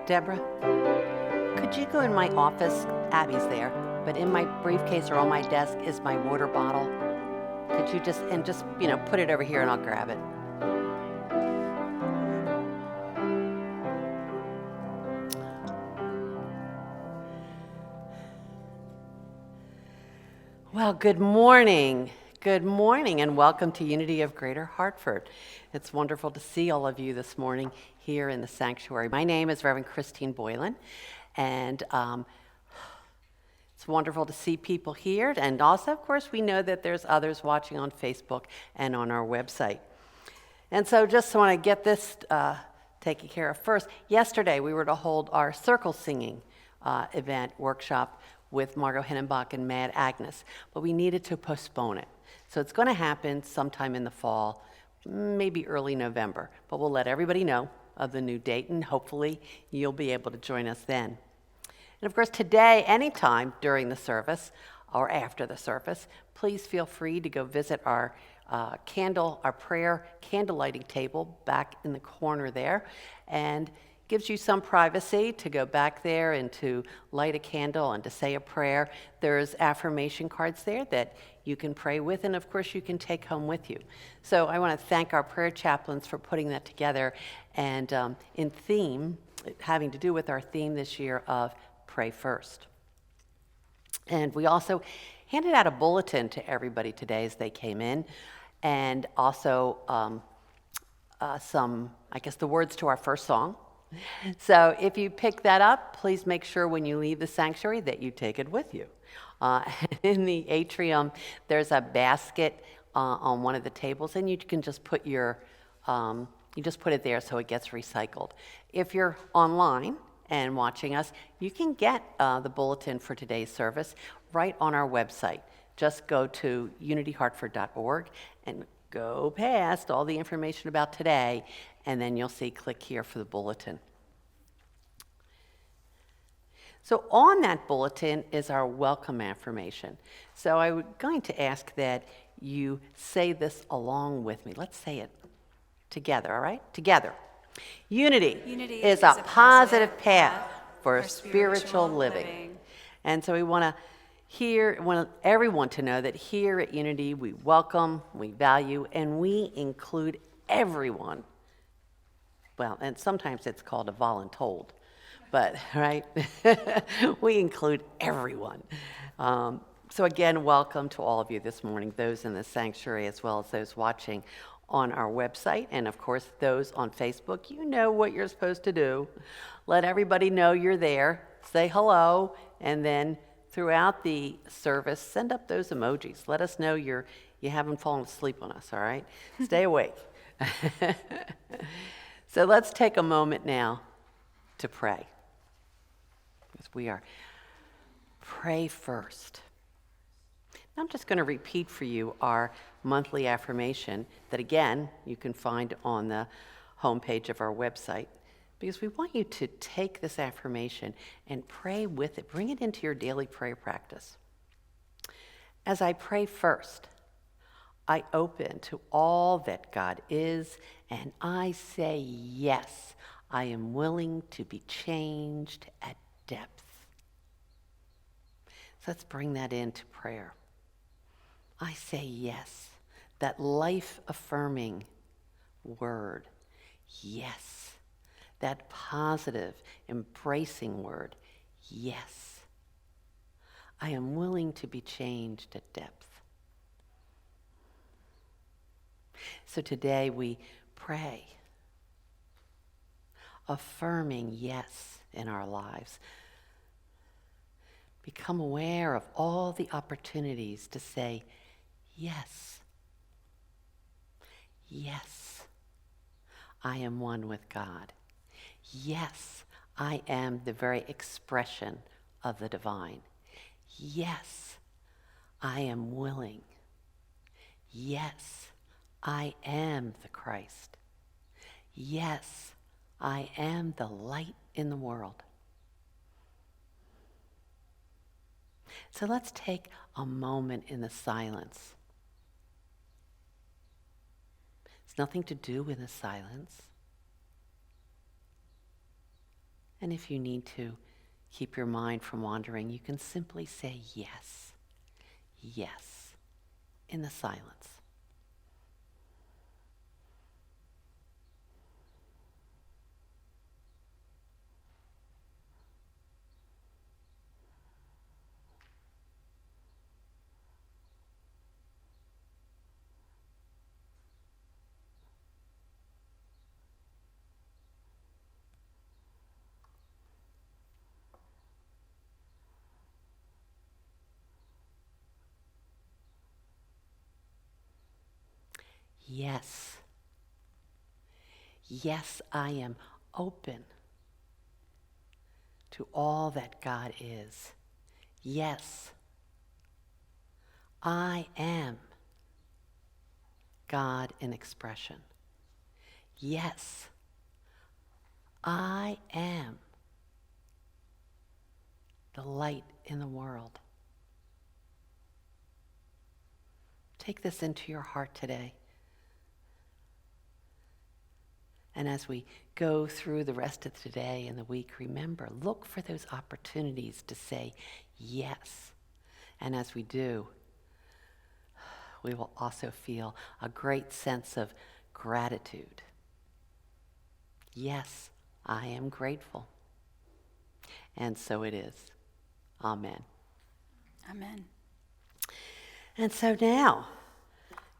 Deborah, could you go in my office? Abby's there, but in my briefcase or on my desk is my water bottle. Could you just put it over here and I'll grab it. Well, good morning. Good morning and welcome to Unity of Greater Hartford. It's wonderful to see all of you this morning here in the sanctuary. My name is Reverend Boylan, and it's wonderful to see people here. And also, of course, we know that there's others watching on Facebook and on our website. And so just want to get this taken care of first. Yesterday, we were to hold our circle singing event workshop with Margot Hinnenbach and Mad Agnes, but we needed to postpone it. So it's going to happen sometime in the fall, maybe early November, but we'll let everybody know of the new date, and hopefully you'll be able to join us then. And of course, today, anytime during the service or after the service, please feel free to go visit our prayer candle lighting table back in the corner there, and gives you some privacy to go back there and to light a candle and to say a prayer. There's affirmation cards there that you can pray with, and of course you can take home with you. So I want to thank our prayer chaplains for putting that together, and having to do with our theme this year of Pray First. And we also handed out a bulletin to everybody today as they came in, and also the words to our first song. So if you pick that up, please make sure when you leave the sanctuary that you take it with you. In the atrium, there's a basket on one of the tables, and you can just put it there so it gets recycled. If you're online and watching us, you can get the bulletin for today's service right on our website. Just go to unityhartford.org and go past all the information about today, and then you'll see click here for the bulletin. So on that bulletin is our welcome affirmation. So I'm going to ask that you say this along with me. Let's say it together, all right? Together. Unity is a positive path for spiritual living. And so we want everyone to know that here at Unity, we welcome, we value, and we include everyone. Well, and sometimes it's called a voluntold, but, right? We include everyone. So again, welcome to all of you this morning, those in the sanctuary as well as those watching on our website, and of course, those on Facebook. You know what you're supposed to do. Let everybody know you're there, say hello, and then throughout the service, send up those emojis. Let us know you haven't fallen asleep on us, all right? Stay awake. So let's take a moment now to pray. Because we are pray first. Now I'm just going to repeat for you our monthly affirmation that, again, you can find on the homepage of our website, because we want you to take this affirmation and pray with it. Bring it into your daily prayer practice. As I pray first, I open to all that God is, and I say yes. I am willing to be changed at depth. So let's bring that into prayer. I say yes, that life-affirming word, yes. That positive, embracing word, yes. I am willing to be changed at depth. So today we pray, affirming yes in our lives. Become aware of all the opportunities to say yes. Yes, I am one with God. Yes, I am the very expression of the divine. Yes, I am willing. Yes, I am the Christ. Yes, I am the light in the world. So let's take a moment in the silence. It's nothing to do with the silence. And if you need to keep your mind from wandering, you can simply say yes, yes, in the silence. Yes. Yes, I am open to all that God is. Yes, I am God in expression. Yes, I am the light in the world. Take this into your heart today. And as we go through the rest of today and the week, remember, look for those opportunities to say yes. And as we do, we will also feel a great sense of gratitude. Yes, I am grateful. And so it is. Amen. Amen. And so now,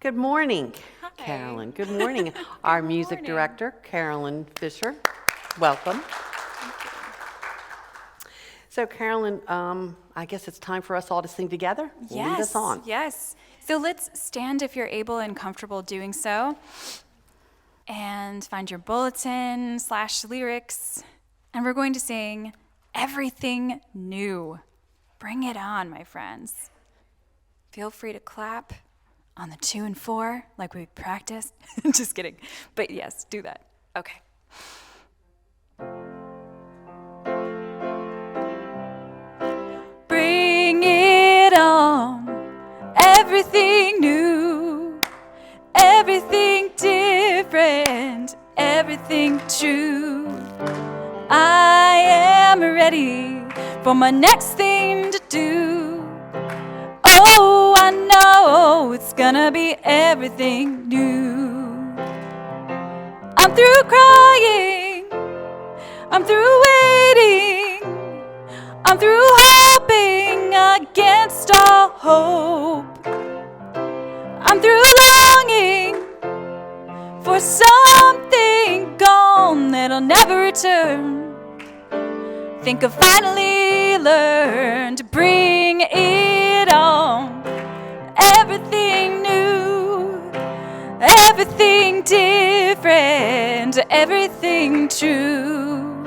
good morning, Hi. Carolyn. Good morning. Our music morning. director, Carolyn Fisher. Welcome. So Carolyn, I guess it's time for us all to sing together. Lead us on. Yes. So let's stand if you're able and comfortable doing so. And find your bulletin / lyrics. And we're going to sing Everything New. Bring it on, my friends. Feel free to clap on the 2 and 4 like we practiced. Just kidding. But yes, do that. Okay. Bring it on. Everything new. Everything different. Everything true. I am ready for my next thing to do. Oh, I know it's gonna be everything new. I'm through crying, I'm through waiting, I'm through hoping against all hope. I'm through longing for something gone that'll never return. Think I've finally learned to bring it on. Everything new, everything different, everything true.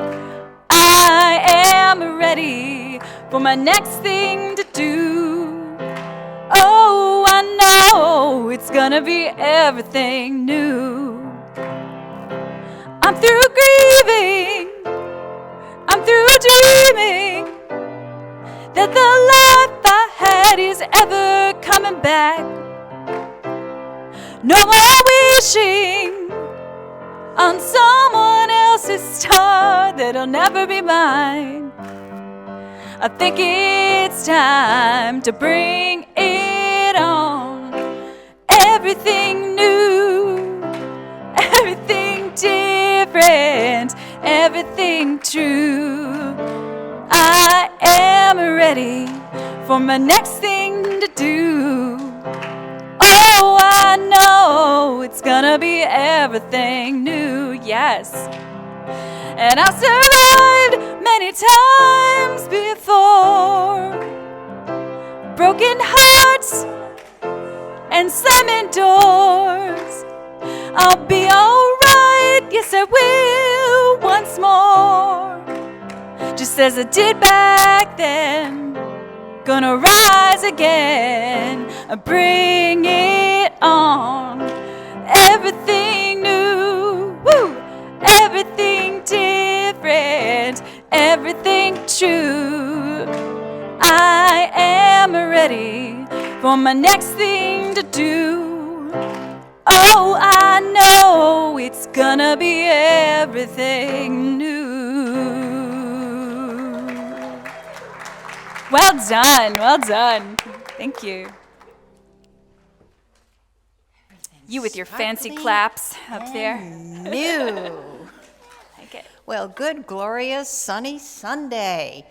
I am ready for my next thing to do. Oh, I know it's gonna be everything new. I'm through grieving, I'm through dreaming that the life I had is ever coming back. No more wishing on someone else's star that'll never be mine. I think it's time to bring it on. Everything new, everything different, everything true. I am ready for my next thing to do. Oh, I know it's gonna be everything new, yes. And I've survived many times before, broken hearts and slamming doors. I'll be alright, yes I will once more. Just as I did back then, gonna rise again. Bring it on. Everything new, woo! Everything different, everything true. I am ready for my next thing to do. Oh, I know it's gonna be everything new. Well done, well done. Thank you. You with your fancy claps up there. New. Okay. Well, good, glorious, sunny Sunday.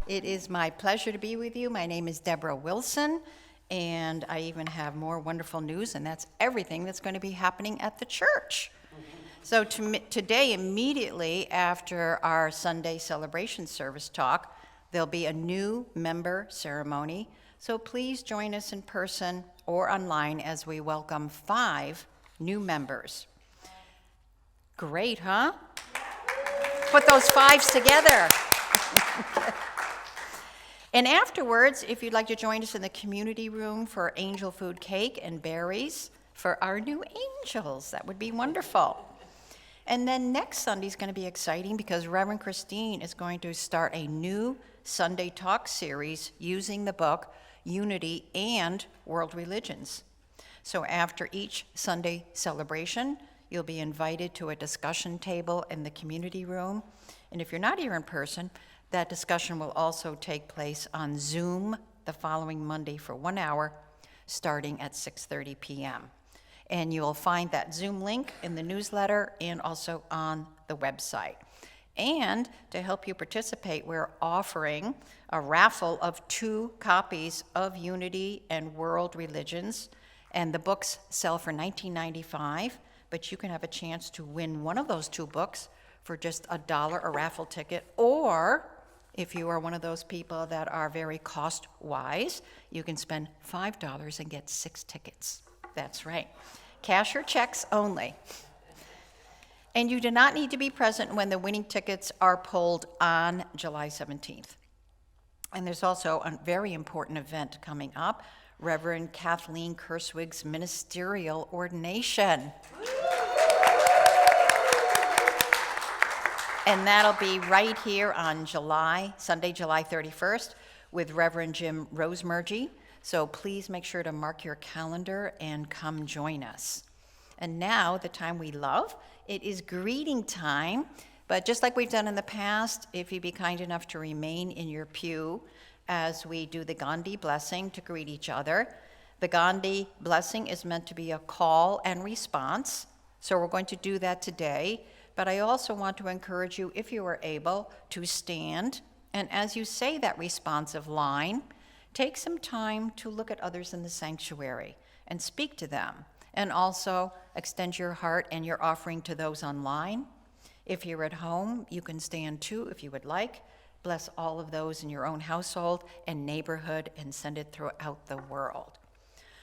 It is my pleasure to be with you. My name is Deborah Wilson, and I even have more wonderful news, and that's everything that's going to be happening at the church. So today, immediately after our Sunday celebration service talk, there'll be a new member ceremony. So please join us in person or online as we welcome 5 new members. Great, huh? Put those 5s together. And afterwards, if you'd like to join us in the community room for angel food cake and berries for our new angels, that would be wonderful. And then next Sunday is going to be exciting because Reverend Christine is going to start a new Sunday talk series using the book Unity and World Religions. So after each Sunday celebration, you'll be invited to a discussion table in the community room. And if you're not here in person, that discussion will also take place on Zoom the following Monday for 1 hour, starting at 6:30 p.m. And you'll find that Zoom link in the newsletter and also on the website. And to help you participate, we're offering a raffle of 2 copies of Unity and World Religions. And the books sell for $19.95, but you can have a chance to win one of those 2 books for just $1 a raffle ticket. Or if you are one of those people that are very cost-wise, you can spend $5 and get 6 tickets. That's right. Cash or checks only. And you do not need to be present when the winning tickets are pulled on July 17th. And there's also a very important event coming up, Reverend Kathleen Kersweek's ministerial ordination. And that'll be right here on Sunday, July 31st, with Reverend Jim Rosemergy. So please make sure to mark your calendar and come join us. And now, the time we love, it is greeting time. But just like we've done in the past, if you'd be kind enough to remain in your pew as we do the Gandhi blessing to greet each other. The Gandhi blessing is meant to be a call and response. So we're going to do that today. But I also want to encourage you, if you are able, to stand. And as you say that responsive line, take some time to look at others in the sanctuary and speak to them. And also extend your heart and your offering to those online. If you're at home, you can stand too if you would like. Bless all of those in your own household and neighborhood and send it throughout the world.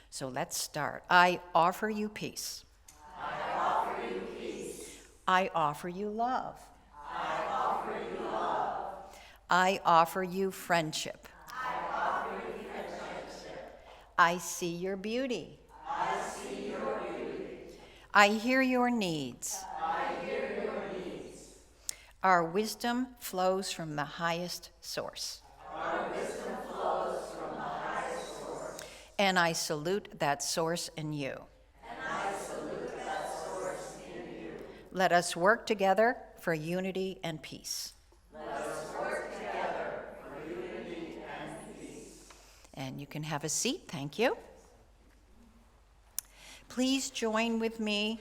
So let's start. I offer you peace. I offer you peace. I offer you love. I offer you love. I offer you friendship. I offer you friendship. I see your beauty. I see your beauty. I hear your needs. I hear your needs. Our wisdom flows from the highest source. Our wisdom flows from the highest source. And I salute that source in you. And I salute that source in you. Let us work together for unity and peace. Let us work together for unity and peace. And you can have a seat. Thank you. Please join with me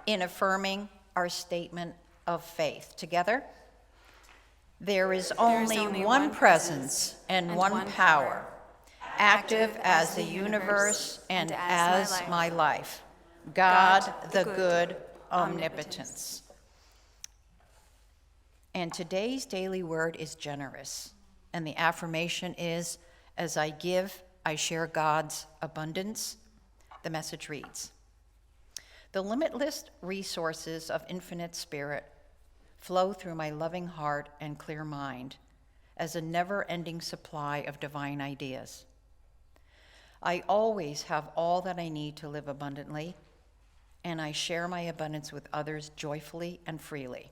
in affirming our statement of faith. Together, there is only one presence and one power, active as the universe and as my life, God the good omnipotence. And today's daily word is generous. And the affirmation is, as I give, I share God's abundance. The message reads, the limitless resources of infinite spirit flow through my loving heart and clear mind as a never-ending supply of divine ideas. I always have all that I need to live abundantly, and I share my abundance with others joyfully and freely.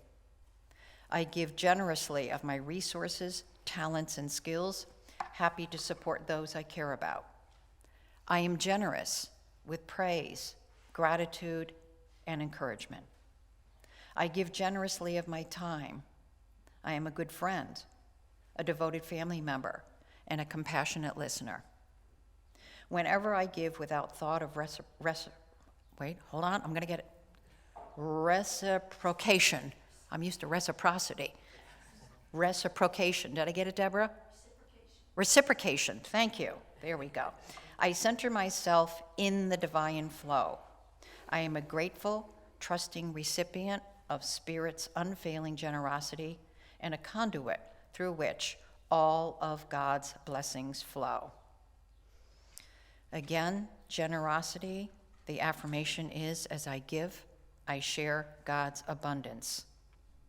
I give generously of my resources, talents, and skills, happy to support those I care about. I am generous with praise, gratitude, and encouragement. I give generously of my time. I am a good friend. a devoted family member, and a compassionate listener. Whenever I give without thought of reciprocation. I'm used to reciprocity. Reciprocation. Did I get it, Deborah? Reciprocation. Thank you. There we go. I center myself in the divine flow. I am a grateful, trusting recipient of Spirit's unfailing generosity and a conduit through which all of God's blessings flow. Again, generosity, the affirmation is, as I give, I share God's abundance.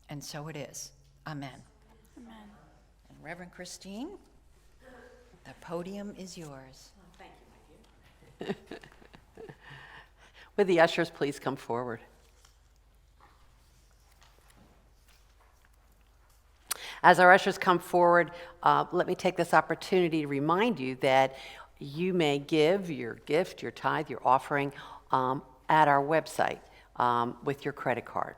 And so it is. Amen. Amen. And Reverend Christine, the podium is yours. Thank you, my dear. Would the ushers please come forward? As our ushers come forward, let me take this opportunity to remind you that you may give your gift, your tithe, your offering at our website with your credit card.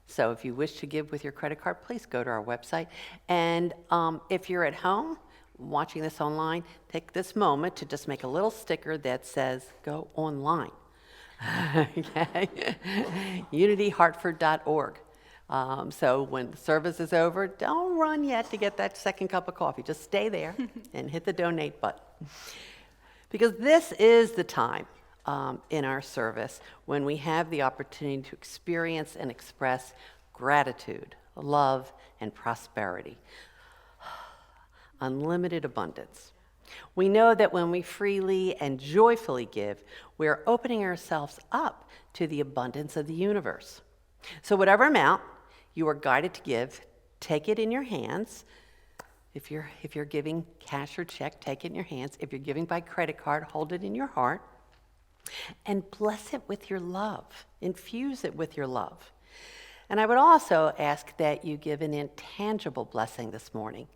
So if you wish to give with your credit card, please go to our website. And if you're at home watching this online, take this moment to just make a little sticker that says, go online. Okay? unityhartford.org. So when the service is over, don't run yet to get that second cup of coffee. Just stay there and hit the donate button. Because this is the time in our service when we have the opportunity to experience and express gratitude, love, and prosperity. Unlimited abundance. We know that when we freely and joyfully give, we are opening ourselves up to the abundance of the universe. So whatever amount you are guided to give, take it in your hands. If you're giving cash or check, take it in your hands. If you're giving by credit card, hold it in your heart. And bless it with your love. Infuse it with your love. And I would also ask that you give an intangible blessing this morning.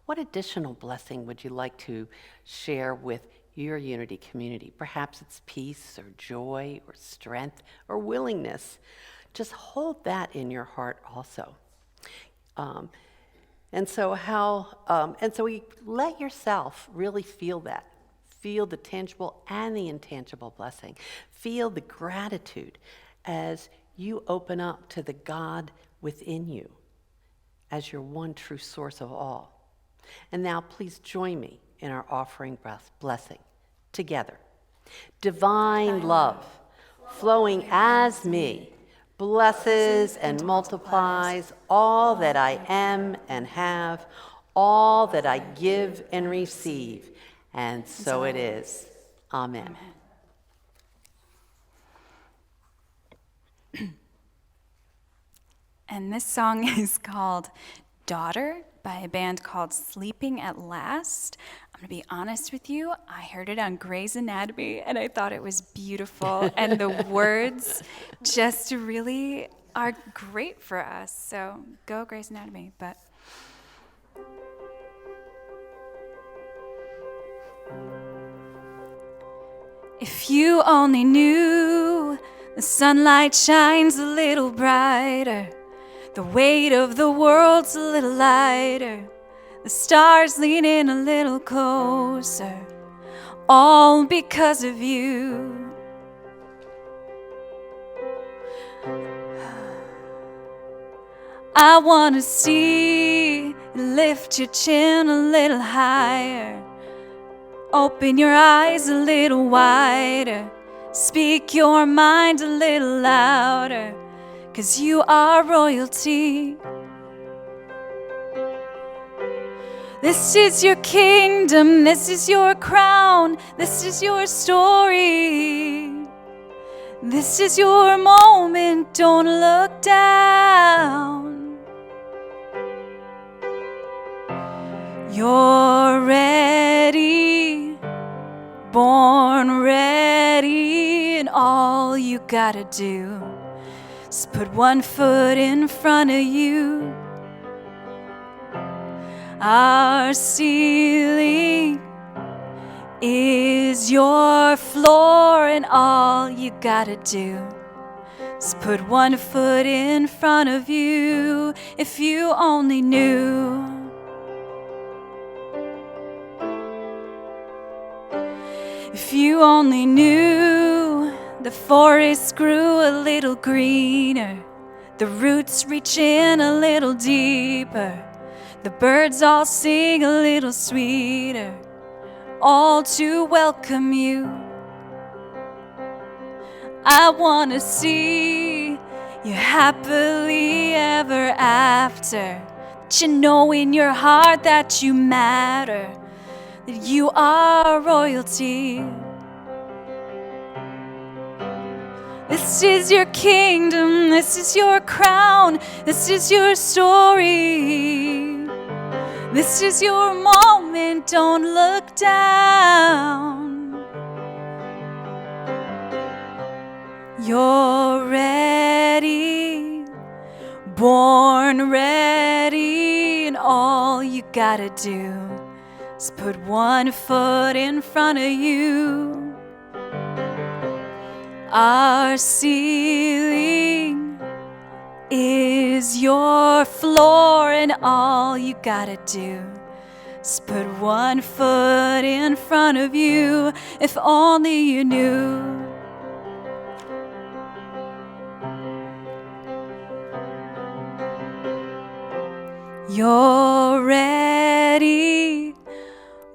What additional blessing would you like to share with your Unity community? Perhaps it's peace or joy or strength or willingness. Just hold that in your heart also. And so we let yourself really feel that. Feel the tangible and the intangible blessing. Feel the gratitude as you open up to the God within you as your one true source of all. And now please join me in our offering blessing together. Divine love flowing as me blesses and multiplies all that I am and have, all that I give and receive. And so it is. Amen. And this song is called Daughter by a band called Sleeping at Last. I'm going to be honest with you, I heard it on Grey's Anatomy and I thought it was beautiful and the words just really are great for us. So go Grey's Anatomy. But if you only knew the sunlight shines a little brighter, the weight of the world's a little lighter, the stars lean in a little closer, all because of you. I want to see you lift your chin a little higher, open your eyes a little wider, speak your mind a little louder, 'cause you are royalty. This is your kingdom, this is your crown, this is your story. This is your moment, don't look down. You're ready, born ready, and all you gotta do is put one foot in front of you. Our ceiling is your floor, and all you gotta do is put one foot in front of you. If you only knew If you only knew the forest grew a little greener, the roots reach in a little deeper, the birds all sing a little sweeter, all to welcome you. I want to see you happily ever after, that you know in your heart that you matter, that you are royalty. This is your kingdom, this is your crown, this is your story. This is your moment, don't look down. You're ready, born ready, and all you gotta do is put one foot in front of you. Our ceiling is your floor, and all you gotta do is put one foot in front of you. If only you knew. You're ready,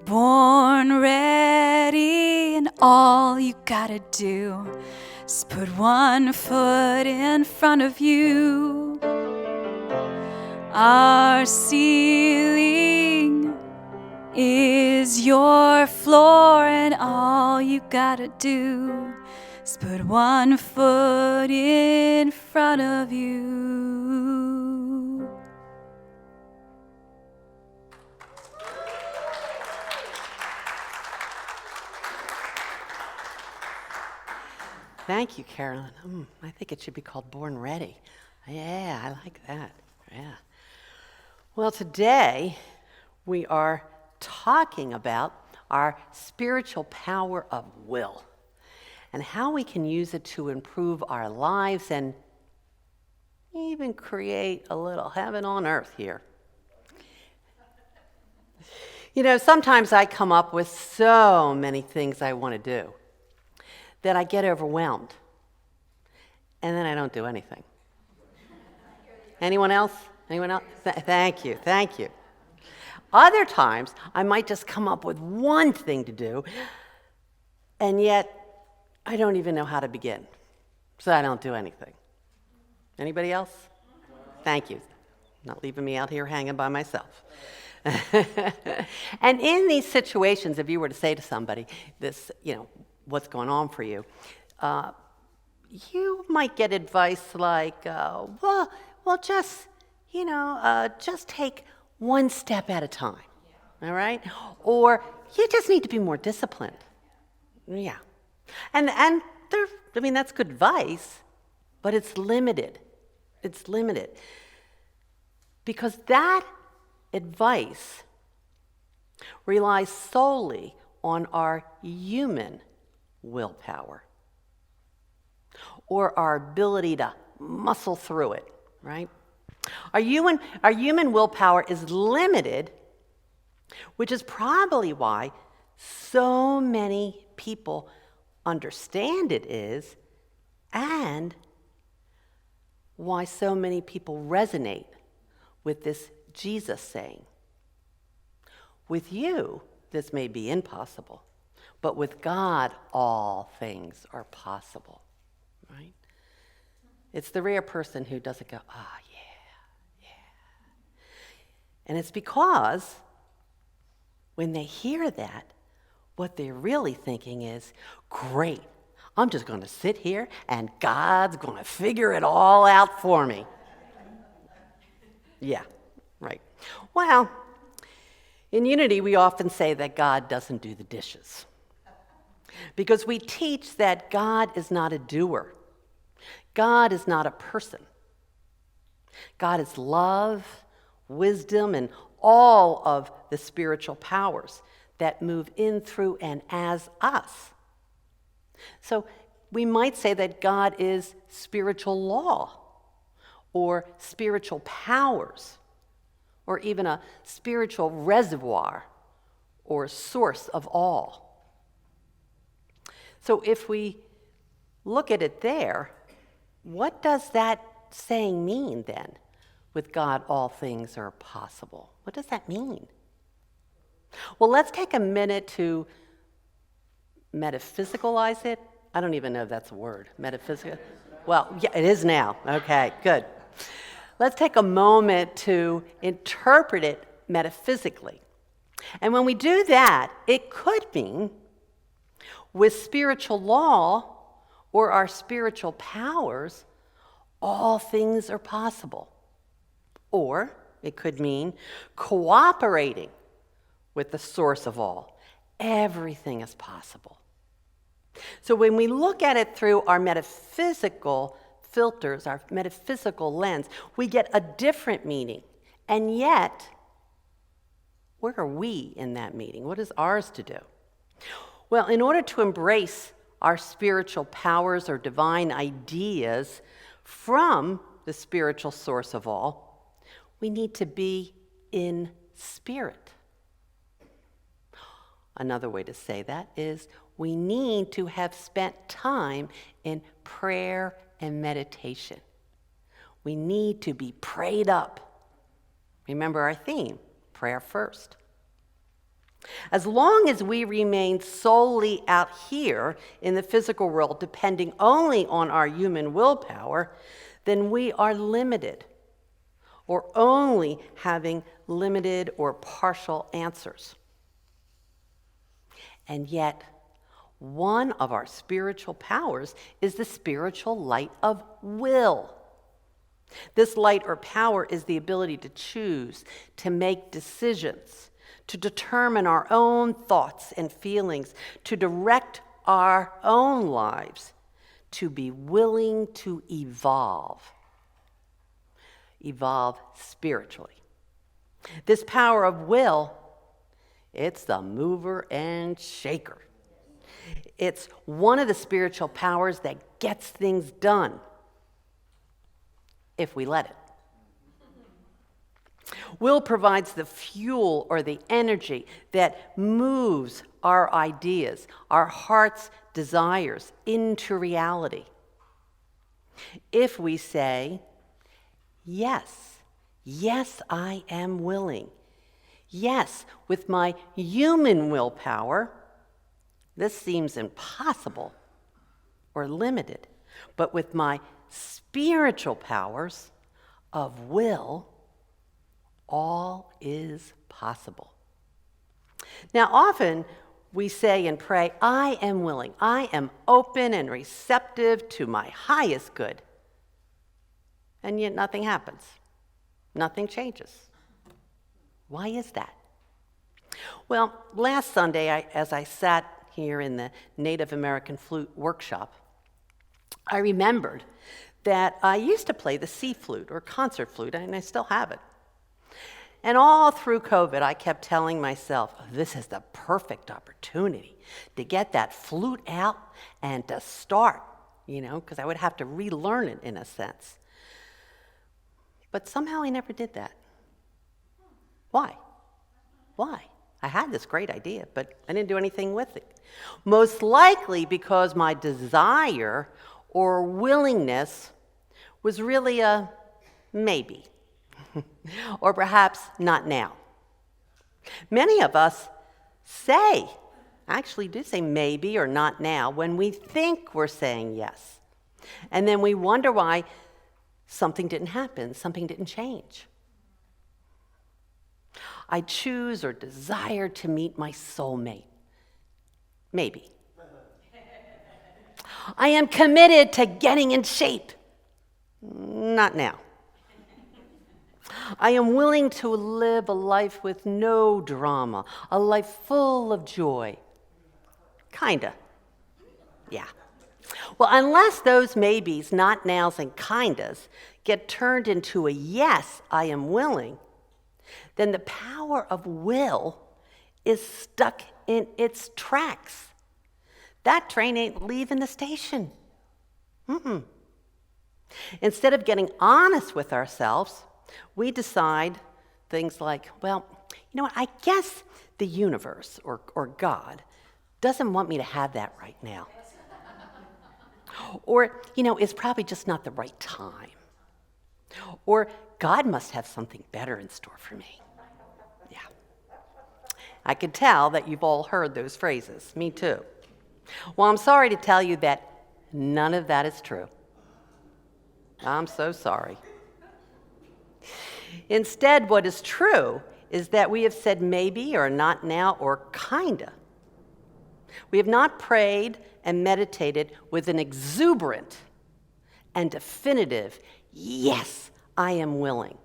born ready, and all you gotta do is put one foot in front of you. Our ceiling is your floor, and all you gotta do is put one foot in front of you. Thank you, Carolyn. I think it should be called Born Ready. Yeah, I like that. Yeah. Well, today we are talking about our spiritual power of will and how we can use it to improve our lives and even create a little heaven on earth here. You know, sometimes I come up with so many things I want to do that I get overwhelmed, and then I don't do anything. Anyone else? Anyone else? Thank you. Other times, I might just come up with one thing to do, and yet I don't even know how to begin, so I don't do anything. Anybody else? Thank you. Not leaving me out here hanging by myself. And in these situations, if you were to say to somebody, this, what's going on for you, you might get advice like, well, just take one step at a time, all right? Or you just need to be more disciplined. Yeah. And that's good advice, but it's limited. It's limited. Because that advice relies solely on our human willpower or our ability to muscle through it, right? Our human willpower is limited, which is probably why so many people understand it is, and why so many people resonate with this Jesus saying. With you, this may be impossible, but with God, all things are possible, right? It's the rare person who doesn't go, yeah. And it's because when they hear that, what they're really thinking is, great, I'm just going to sit here and God's going to figure it all out for me. Yeah, right. Well, in Unity, we often say that God doesn't do the dishes because we teach that God is not a doer. God is not a person. God is love, wisdom, and all of the spiritual powers that move in, through, and as us. So we might say that God is spiritual law or spiritual powers or even a spiritual reservoir or source of all. So if we look at it there, what does that saying mean then? With God, all things are possible. What does that mean? Well, let's take a minute to metaphysicalize it. I don't even know if that's a word. Metaphysical? Well, yeah, it is now. Okay, good. Let's take a moment to interpret it metaphysically. And when we do that, it could mean with spiritual law or our spiritual powers, all things are possible. Or it could mean cooperating with the source of all. Everything is possible. So when we look at it through our metaphysical filters, our metaphysical lens, we get a different meaning. And yet, where are we in that meaning? What is ours to do? Well, in order to embrace our spiritual powers or divine ideas from the spiritual source of all, we need to be in spirit. Another way to say that is we need to have spent time in prayer and meditation. We need to be prayed up. Remember our theme, prayer first. As long as we remain solely out here in the physical world, depending only on our human willpower, then we are limited, or only having limited or partial answers. And yet, one of our spiritual powers is the spiritual light of will. This light or power is the ability to choose, to make decisions, to determine our own thoughts and feelings, to direct our own lives, to be willing to evolve spiritually. This power of will, it's the mover and shaker. It's one of the spiritual powers that gets things done, if we let it. Will provides the fuel or the energy that moves our ideas, our heart's desires into reality. If we say, yes, I am willing. Yes, with my human willpower, this seems impossible or limited, but with my spiritual powers of will, all is possible. Now, often we say and pray, I am willing, I am open and receptive to my highest good. And yet nothing happens. Nothing changes. Why is that? Well, last Sunday, as I sat here in the Native American flute workshop, I remembered that I used to play the sea flute or concert flute, and I still have it. And all through COVID, I kept telling myself, this is the perfect opportunity to get that flute out and to start, because I would have to relearn it in a sense. But somehow I never did that. Why? I had this great idea, but I didn't do anything with it. Most likely because my desire or willingness was really a maybe, or perhaps not now. Many of us actually do say maybe or not now when we think we're saying yes. And then we wonder why something didn't happen, something didn't change. I choose or desire to meet my soulmate. Maybe. I am committed to getting in shape. Not now. I am willing to live a life with no drama, a life full of joy. Kinda. Yeah. Well, unless those maybes, not nows, and kindas get turned into a yes, I am willing, then the power of will is stuck in its tracks. That train ain't leaving the station. Instead of getting honest with ourselves, we decide things like, well, you know what, I guess the universe or God doesn't want me to have that right now. Or, it's probably just not the right time. Or, God must have something better in store for me. Yeah. I can tell that you've all heard those phrases. Me too. Well, I'm sorry to tell you that none of that is true. I'm so sorry. Instead, what is true is that we have said maybe or not now or kinda. We have not prayed and meditated with an exuberant and definitive, yes, I am willing.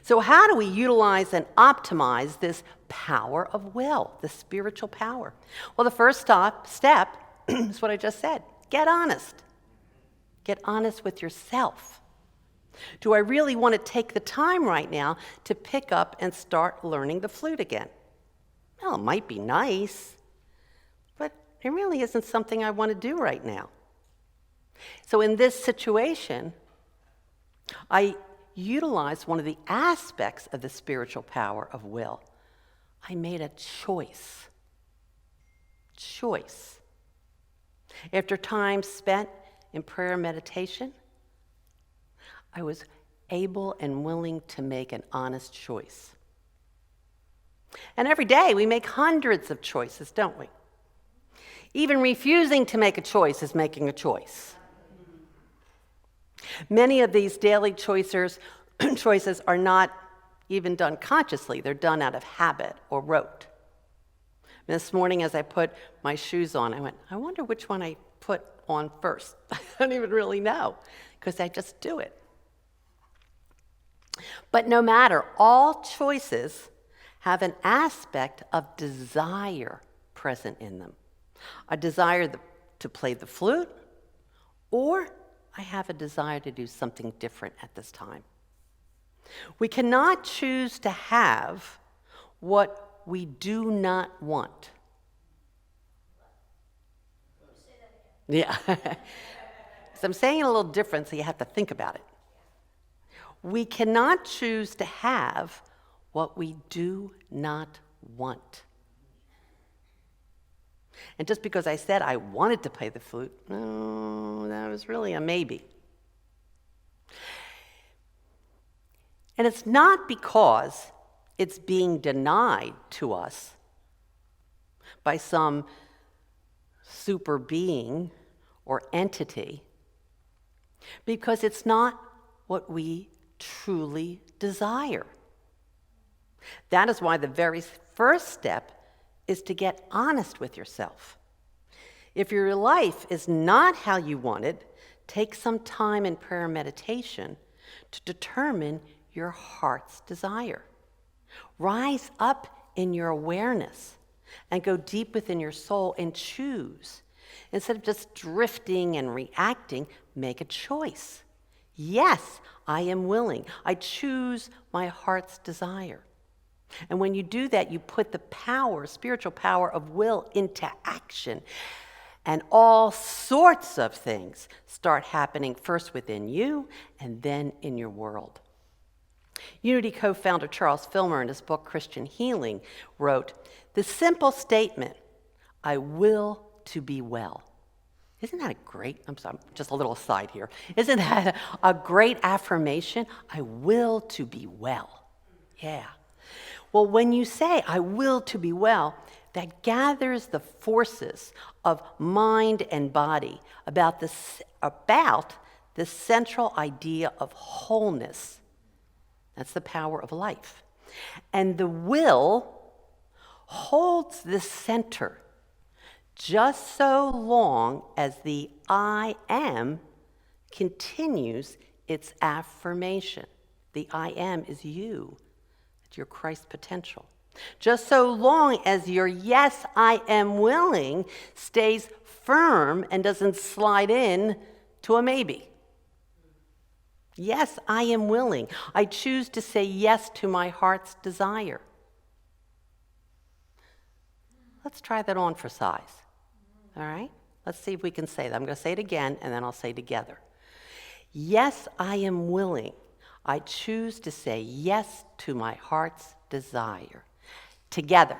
So how do we utilize and optimize this power of will, this spiritual power? Well, the first step is what I just said. Get honest. Get honest with yourself. Do I really want to take the time right now to pick up and start learning the flute again? Well, it might be nice, but it really isn't something I want to do right now. So in this situation, I utilize one of the aspects of the spiritual power of will. I made a choice. Choice. After time spent in prayer and meditation, I was able and willing to make an honest choice. And every day we make hundreds of choices, don't we? Even refusing to make a choice is making a choice. Many of these daily choices are not even done consciously. They're done out of habit or rote. This morning as I put my shoes on, I went, I wonder which one I put on first. I don't even really know because I just do it. But no matter, all choices have an aspect of desire present in them. A desire to play the flute, or I have a desire to do something different at this time. We cannot choose to have what we do not want. Yeah. So I'm saying it a little different, so you have to think about it. We cannot choose to have what we do not want. And just because I said I wanted to play the flute, no, that was really a maybe. And it's not because it's being denied to us by some super being or entity, because it's not what we truly desire. That is why the very first step is to get honest with yourself. If your life is not how you want it, take some time in prayer and meditation to determine your heart's desire. Rise up in your awareness and go deep within your soul and choose. Instead of just drifting and reacting, make a choice. Yes, I am willing. I choose my heart's desire. And when you do that, you put the power, spiritual power of will into action. And all sorts of things start happening first within you and then in your world. Unity co-founder Charles Filmer, in his book Christian Healing, wrote, "The simple statement, I will to be well." Isn't that a great, I'm sorry, just a little aside here. Isn't that a great affirmation? I will to be well. Yeah. Well, when you say, I will to be well, that gathers the forces of mind and body about the central idea of wholeness. That's the power of life. And the will holds the center just so long as the I am continues its affirmation. The I am is you. It's your Christ potential. Just so long as your yes, I am willing stays firm and doesn't slide in to a maybe. Yes, I am willing. I choose to say yes to my heart's desire. Let's try that on for size. All right? Let's see if we can say that. I'm going to say it again, and then I'll say together. Yes, I am willing. I choose to say yes to my heart's desire. Together.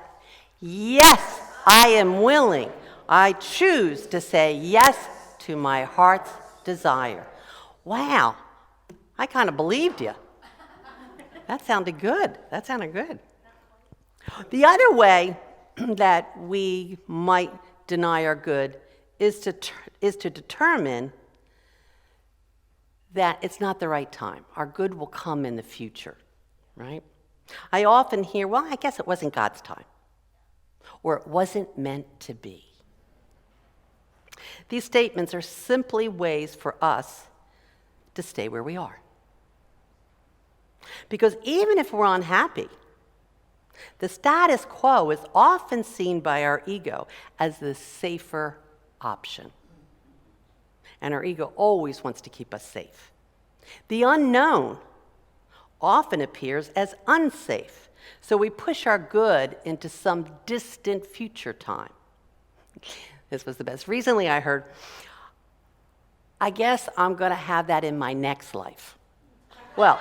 Yes, I am willing. I choose to say yes to my heart's desire. Wow, I kind of believed you. That sounded good. That sounded good. The other way that we might deny our good is to determine that it's not the right time. Our good will come in the future, right? I often hear, well, I guess it wasn't God's time, or it wasn't meant to be. These statements are simply ways for us to stay where we are. Because even if we're unhappy, the status quo is often seen by our ego as the safer option. And our ego always wants to keep us safe. The unknown often appears as unsafe, so we push our good into some distant future time. This was the best. Recently I heard, I guess I'm going to have that in my next life. Well,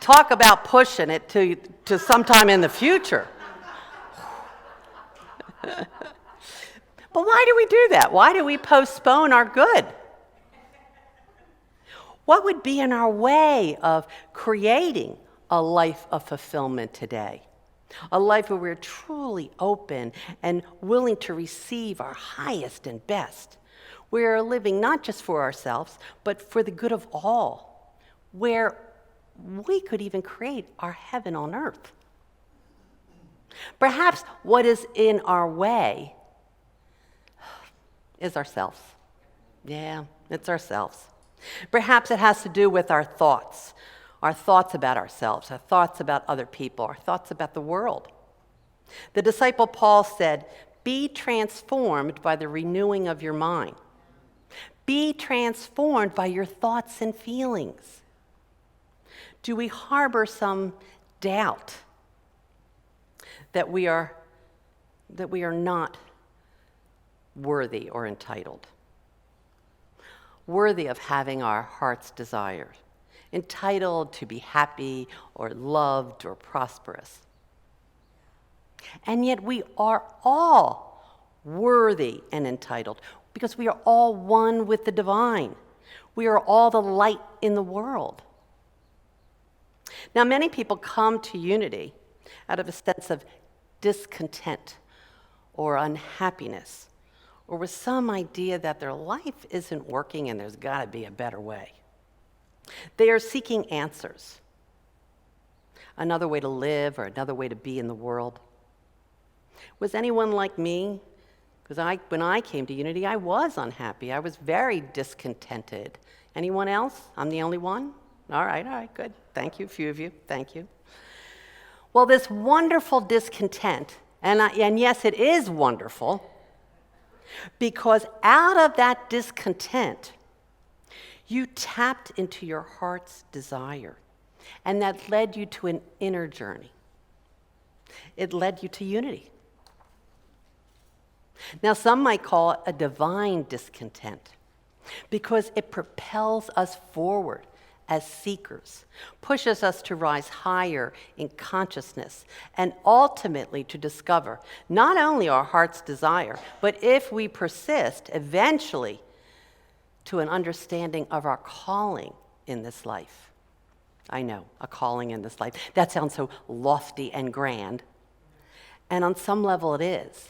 talk about pushing it to sometime in the future. But why do we do that? Why do we postpone our good? What would be in our way of creating a life of fulfillment today? A life where we're truly open and willing to receive our highest and best. We're living not just for ourselves, but for the good of all. Where we could even create our heaven on earth. Perhaps what is in our way is ourselves. Yeah, it's ourselves. Perhaps it has to do with our thoughts about ourselves, our thoughts about other people, our thoughts about the world. The disciple Paul said, "Be transformed by the renewing of your mind." Be transformed by your thoughts and feelings. Do we harbor some doubt that we are not worthy or entitled? Worthy of having our heart's desires, entitled to be happy or loved or prosperous. And yet we are all worthy and entitled because we are all one with the divine. We are all the light in the world. Now, many people come to unity out of a sense of discontent or unhappiness, or with some idea that their life isn't working and there's got to be a better way. They are seeking answers, another way to live or another way to be in the world. Was anyone like me? Because when I came to Unity, I was unhappy. I was very discontented. Anyone else? I'm the only one? All right, good. Thank you, a few of you. Thank you. Well, this wonderful discontent, and yes, it is wonderful, because out of that discontent, you tapped into your heart's desire, and that led you to an inner journey. It led you to unity. Now, some might call it a divine discontent, because it propels us forward as seekers, pushes us to rise higher in consciousness, and ultimately to discover not only our heart's desire, but if we persist, eventually to an understanding of our calling in this life. I know, a calling in this life. That sounds so lofty and grand. And on some level it is.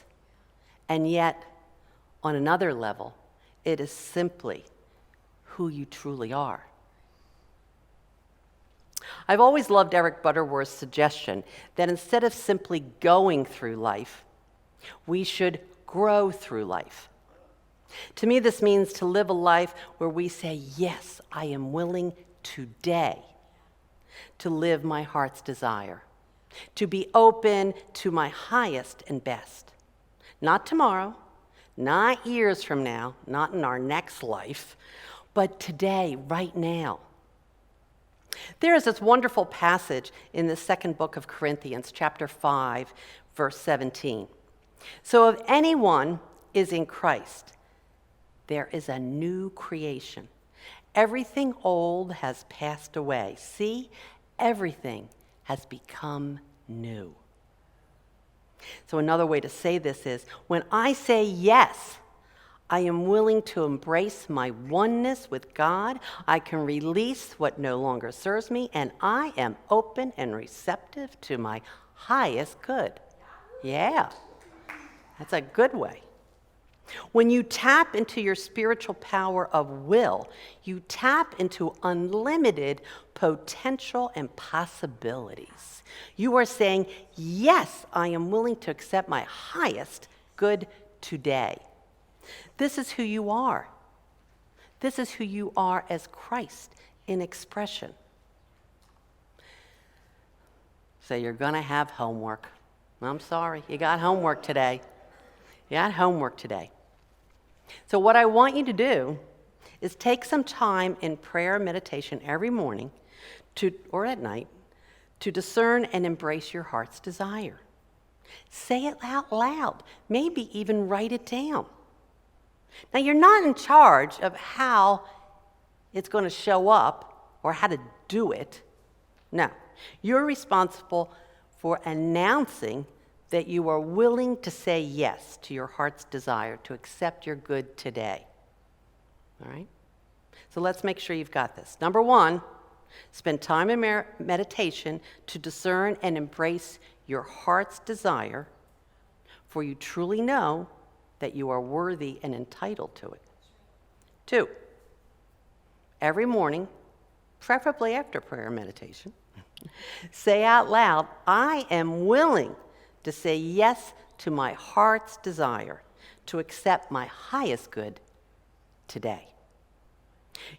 And yet, on another level, it is simply who you truly are. I've always loved Eric Butterworth's suggestion that instead of simply going through life, we should grow through life. To me, this means to live a life where we say, yes, I am willing today to live my heart's desire, to be open to my highest and best. Not tomorrow, not years from now, not in our next life, but today, right now. There is this wonderful passage in the second book of Corinthians, chapter 5, verse 17. So if anyone is in Christ, there is a new creation. Everything old has passed away. See, everything has become new. So another way to say this is, when I say yes I am willing to embrace my oneness with God. I can release what no longer serves me, and I am open and receptive to my highest good. Yeah, that's a good way. When you tap into your spiritual power of will, you tap into unlimited potential and possibilities. You are saying, yes, I am willing to accept my highest good today. This is who you are. This is who you are as Christ in expression. So you're going to have homework. I'm sorry, you got homework today. You got homework today. So what I want you to do is take some time in prayer and meditation every morning or at night to discern and embrace your heart's desire. Say it out loud, maybe even write it down. Now, you're not in charge of how it's going to show up or how to do it. No, you're responsible for announcing that you are willing to say yes to your heart's desire to accept your good today. All right? So let's make sure you've got this. Number one, spend time in meditation to discern and embrace your heart's desire, for you truly know that you are worthy and entitled to it. 2, every morning, preferably after prayer and meditation, say out loud, I am willing to say yes to my heart's desire to accept my highest good today.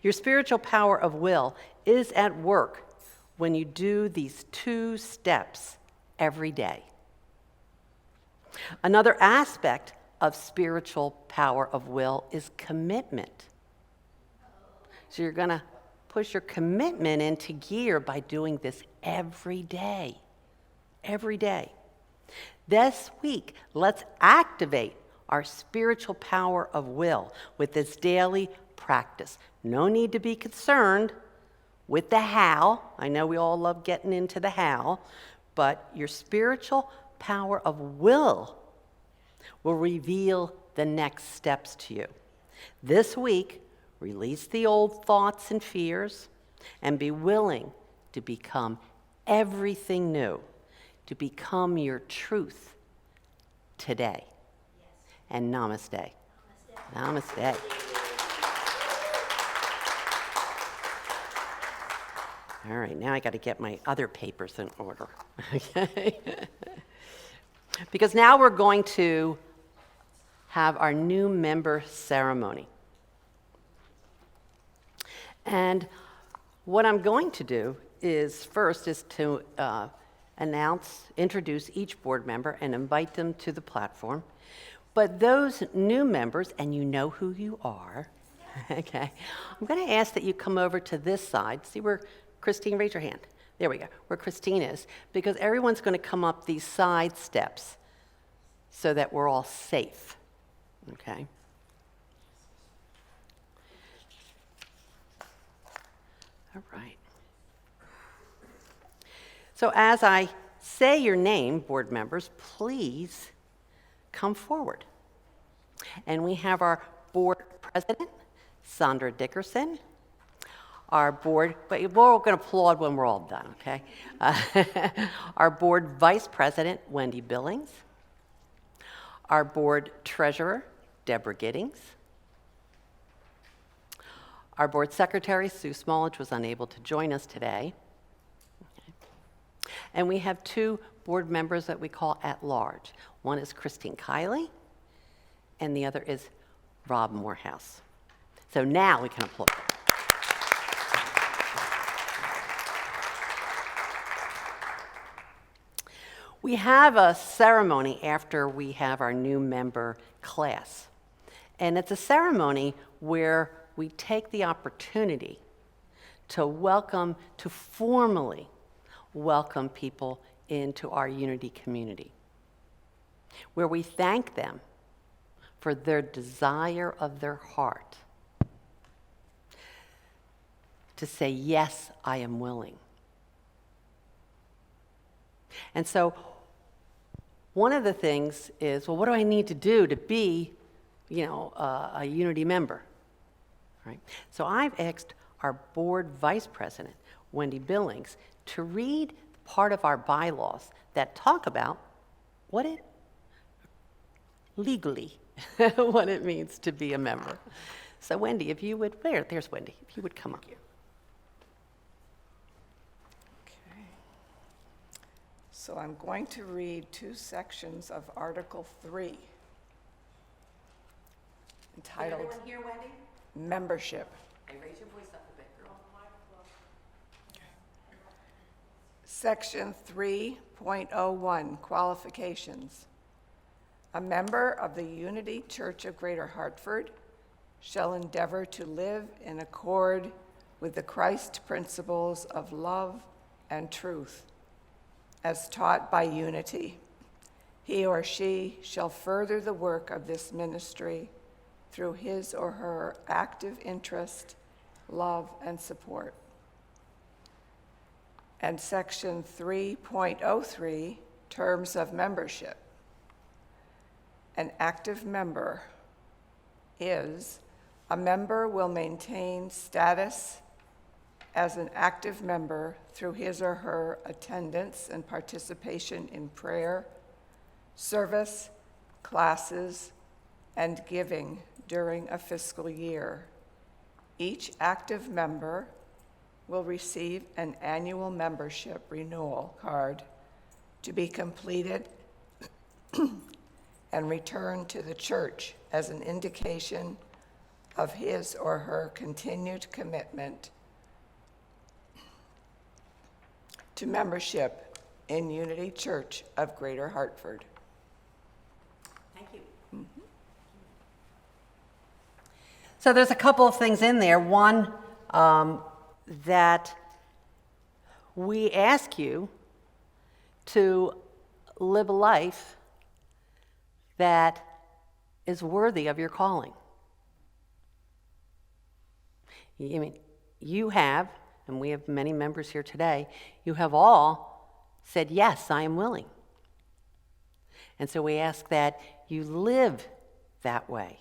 Your spiritual power of will is at work when you do these 2 steps every day. Another aspect of spiritual power of will is commitment. So you're going to push your commitment into gear by doing this every day. Every day. This week, let's activate our spiritual power of will with this daily practice. No need to be concerned with the how. I know we all love getting into the how, but your spiritual power of will reveal the next steps to you. This week, release the old thoughts and fears and be willing to become everything new, to become your truth today. Yes. And namaste. Namaste. Namaste. All right, now I got to get my other papers in order. Okay? Because now we're going to have our new member ceremony. And what I'm going to do is to introduce each board member and invite them to the platform. But those new members, and you know who you are, okay, I'm going to ask that you come over to this side. See where Christine, raise your hand. There we go, where Christine is, because everyone's going to come up these side steps so that we're all safe, okay? All right. So as I say your name, board members, please come forward. And we have our board president, Sandra Dickerson. Our board, but we're all going to applaud when we're all done, okay? Our board vice president, Wendy Billings. Our board treasurer, Deborah Giddings. Our board secretary, Sue Smallage, was unable to join us today. Okay. And we have 2 board members that we call at large. One is Christine Kiley, and the other is Rob Morehouse. So now we can applaud. We have a ceremony after we have our new member class. And it's a ceremony where we take the opportunity to formally welcome people into our Unity community, where we thank them for their desire of their heart to say, yes, I am willing. And so one of the things is, well, what do I need to do to be a Unity member, right? So I've asked our board vice president, Wendy Billings, to read part of our bylaws that talk about what it legally what it means to be a member. So Wendy, if you would, there's Wendy, if you would come up. Okay. So I'm going to read 2 sections of Article 3, entitled Here, Wendy? Membership. Hey, raise your voice up a bit, girl. Section 3.01, Qualifications. A member of the Unity Church of Greater Hartford shall endeavor to live in accord with the Christ principles of love and truth, as taught by Unity. He or she shall further the work of this ministry through his or her active interest, love, and support. And Section 3.03, Terms of Membership. An active member is a member will maintain status as an active member through his or her attendance and participation in prayer, service, classes, and giving during a fiscal year. Each active member will receive an annual membership renewal card to be completed and returned to the church as an indication of his or her continued commitment to membership in Unity Church of Greater Hartford. Thank you. So there's a couple of things in there. One, that we ask you to live a life that is worthy of your calling. I mean, you have, and we have many members here today, you have all said, yes, I am willing. And so we ask that you live that way.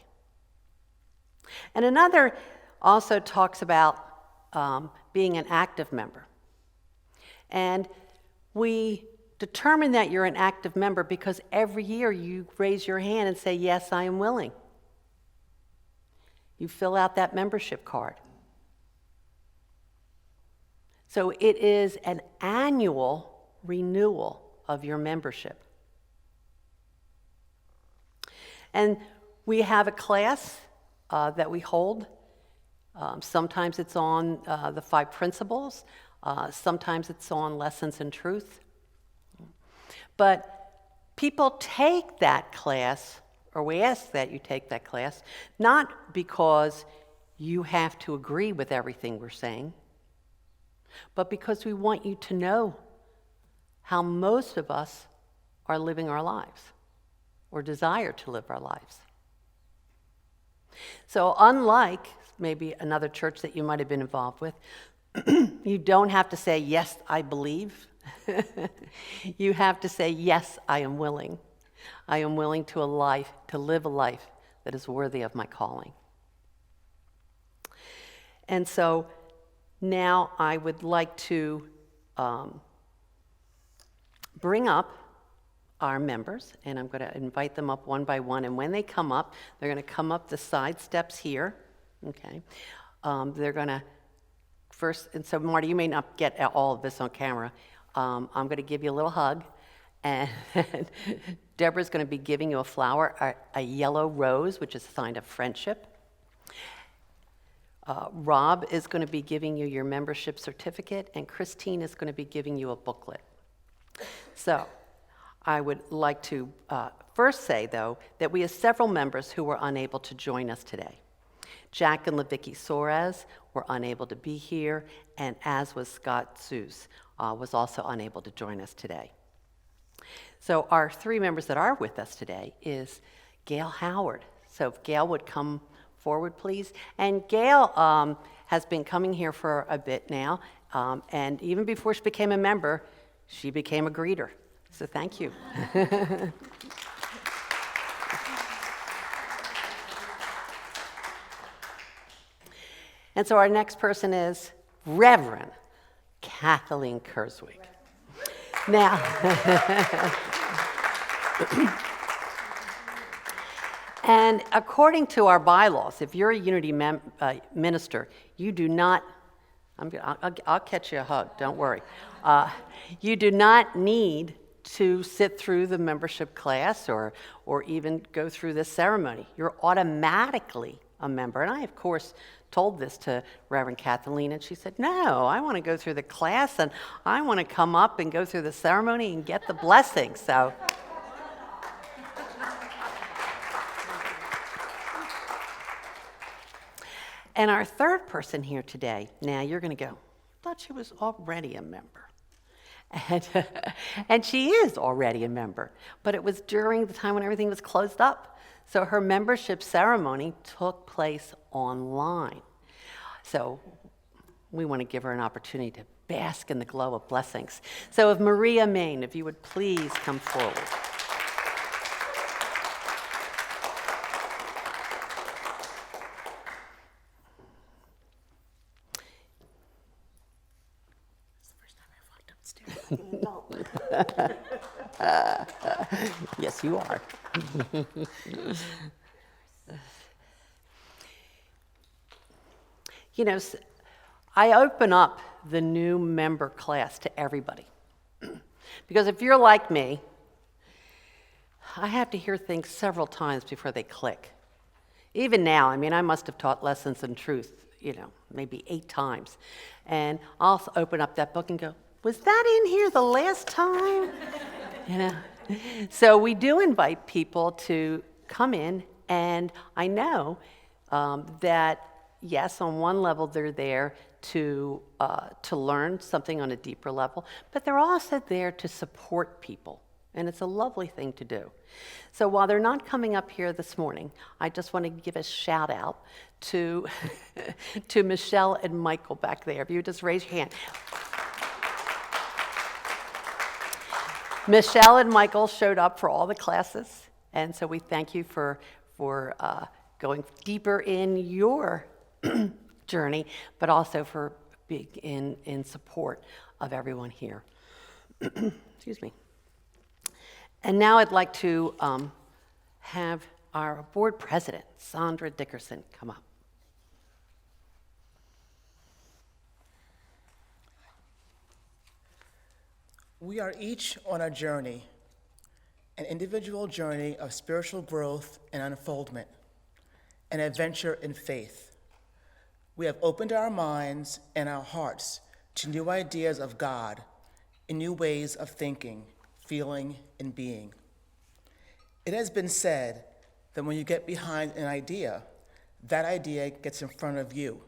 And another also talks about being an active member. And we determine that you're an active member because every year you raise your hand and say, yes, I am willing. You fill out that membership card. So it is an annual renewal of your membership. And we have a class that we hold. Sometimes it's on the 5 principles. Sometimes it's on lessons in truth. But people take that class, or we ask that you take that class, not because you have to agree with everything we're saying, but because we want you to know how most of us are living our lives or desire to live our lives. So unlike maybe another church that you might have been involved with, you don't have to say, yes, I believe. You have to say, yes, I am willing. I am willing to live a life that is worthy of my calling. And so now I would like to bring up our members, and I'm going to invite them up one by one. And when they come up, they're going to come up the side steps here. Okay. They're going to first, and so Marty, you may not get all of this on camera. I'm going to give you a little hug, and Deborah's going to be giving you a flower, a yellow rose, which is a sign of friendship. Rob is going to be giving you your membership certificate, and Christine is going to be giving you a booklet. So I would like to first say, though, that we have several members who were unable to join us today. Jack and Levicki Soares were unable to be here, and as was Scott Zeus, was also unable to join us today. So our 3 members that are with us today is Gail Howard. So if Gail would come forward, please. And Gail has been coming here for a bit now, and even before she became a member, she became a greeter. So thank you. And so our next person is Reverend Kathleen Kersweek. Now, and according to our bylaws, if you're a Unity minister, you do not, I'll catch you a hug, don't worry. You do not need to sit through the membership class or even go through this ceremony. You're automatically a member. And I, of course, told this to Reverend Kathleen, and she said, no, I want to go through the class, and I want to come up and go through the ceremony and get the blessing. So, and our third person here today, now you're going to go, I thought she was already a member. And she is already a member, but it was during the time when everything was closed up. So her membership ceremony took place online. So we want to give her an opportunity to bask in the glow of blessings. So if Maria Main, if you would please come forward. Yes, you are. You know, I open up the new member class to everybody. Because if you're like me, I have to hear things several times before they click. Even now, I mean, I must have taught Lessons in Truth, maybe 8 times. And I'll open up that book and go, was that in here the last time? So we do invite people to come in, and I know that, yes, on one level they're there to learn something on a deeper level, but they're also there to support people, and it's a lovely thing to do. So while they're not coming up here this morning, I just want to give a shout out to, to Michelle and Michael back there. If you would just raise your hand. Michelle and Michael showed up for all the classes, and so we thank you for going deeper in your journey, but also for being in support of everyone here. Excuse me. And now I'd like to have our board president, Sandra Dickerson, come up. We are each on a journey, an individual journey of spiritual growth and unfoldment, an adventure in faith. We have opened our minds and our hearts to new ideas of God and new ways of thinking, feeling, and being. It has been said that when you get behind an idea, that idea gets in front of you.